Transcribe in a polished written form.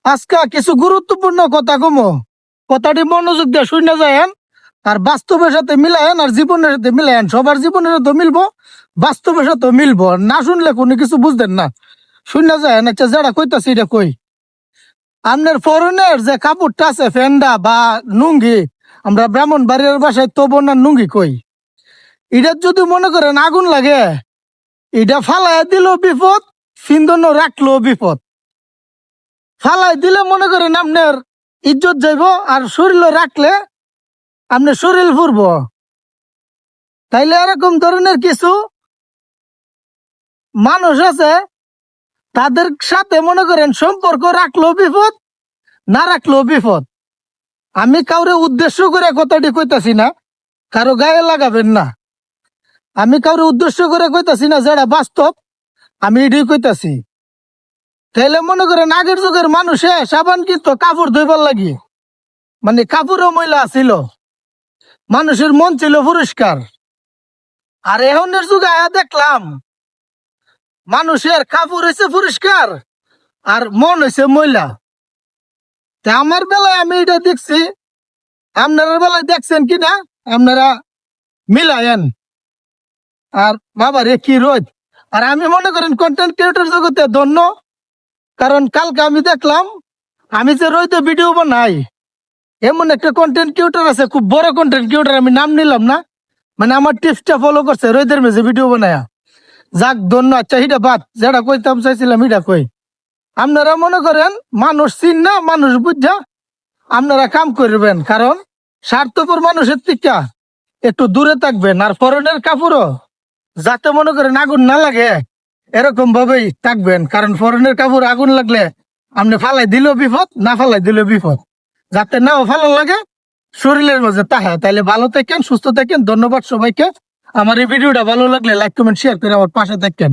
আজকে কিছু গুরুত্বপূর্ণ কথা কমো। কথাটি মনোযোগ দিয়ে শুনে যায়েন, আর বাস্তবের সাথে মিলায়েন, আর জীবনের সাথে মিলায়েন। সবার জীবনের সাথে মিলবো, বাস্তবের সাথে মিলবো। না শুনলে কোনো কিছু বুঝতেন না। শুনে যায়েন। আচ্ছা, যারা কইতাছি এটা কই, আপনার ফরেনের যে কাপড়টা আছে, ফেন্ডা বা লুঙ্গি, আমরা ব্রাহ্মণ বাড়ির বাসায় তো বন্যার লুঙ্গি কই, এটা যদি মনে করেন আগুন লাগে, এটা ফালাই দিল বিপদ, ফিন্দন রাখলো বিপদ। ফালাই দিলে মনে করেন আপনার ইজ্জত যাইব, আর শরীর রাখলে আপনার শরীর ফুরব। তাইলে এরকম ধরনের কিছু মানুষ আছে, তাদের সাথে মনে করেন সম্পর্ক রাখলো বিপদ, না রাখলো বিপদ। আমি কাউরে উদ্দেশ্য করে কথাটি কইতাছি না, কারো গায়ে লাগাবেন না। আমি কাউরে উদ্দেশ্য করে কইতাছি না, যেটা বাস্তব আমি এটাই কইতাছি। তাইলে মনে করেন আগের যুগের মানুষে সাবান কিন্তু কাপড় ধুইবার লাগি, মানে কাপড়ও ময়লা ছিল, মানুষের মন ছিল পরিষ্কার। আর এখনের যুগে আয়া দেখলাম মানুষের কাপড় হয়েছে পরিষ্কার আর মন হয়েছে ময়লা। তা আমার বেলায় আমি এটা দেখছি, আপনার বেলায় দেখছেন কিনা আপনারা মিলায়েন। আর বাবা রে কি রোদ! আর আমি মনে করেন কন্টেন্ট ক্রিয়েটর জগতে ধন্য, কারণ কালকে আমি দেখলাম, আমি যে রোদে ভিডিও বানাই, এমন একটা কন্টেন্ট ক্রিয়েটর আছে, খুব বড় কন্টেন্ট ক্রিয়েটর, আমি নাম নিলাম না, মানে আমার টিপসটা ফলো করছে, রোদের মেঝে ভিডিও বানায়া। যাক ধন্য। আচ্ছা, হিটা বাদ, যেটা কইতাম চাইছিলাম হিটা কই। আপনারা মনে করেন মানুষ চিন না, মানুষ বুঝা আপনারা কাম করবেন, কারণ স্বার্থপর মানুষের থেকে একটু দূরে থাকবেন। আর ফরেনের কাপড়ও যাতে মনে করেন আগুন না লাগে, এরকম ভাবেই থাকবেন, কারণ ফরেনের কাপড় আগুন লাগলে আপনি ফালাই দিলেও বিপদ, না ফালাই দিলেও বিপদ। যাতে নাও ফালা লাগে, শরীরের মাঝে তাহা। তাইলে ভালো থাকেন, সুস্থ থাকেন। ধন্যবাদ সবাইকে। আমার এই ভিডিওটা ভালো লাগলে লাইক কমেন্ট শেয়ার করে আমার পাশে থাকেন।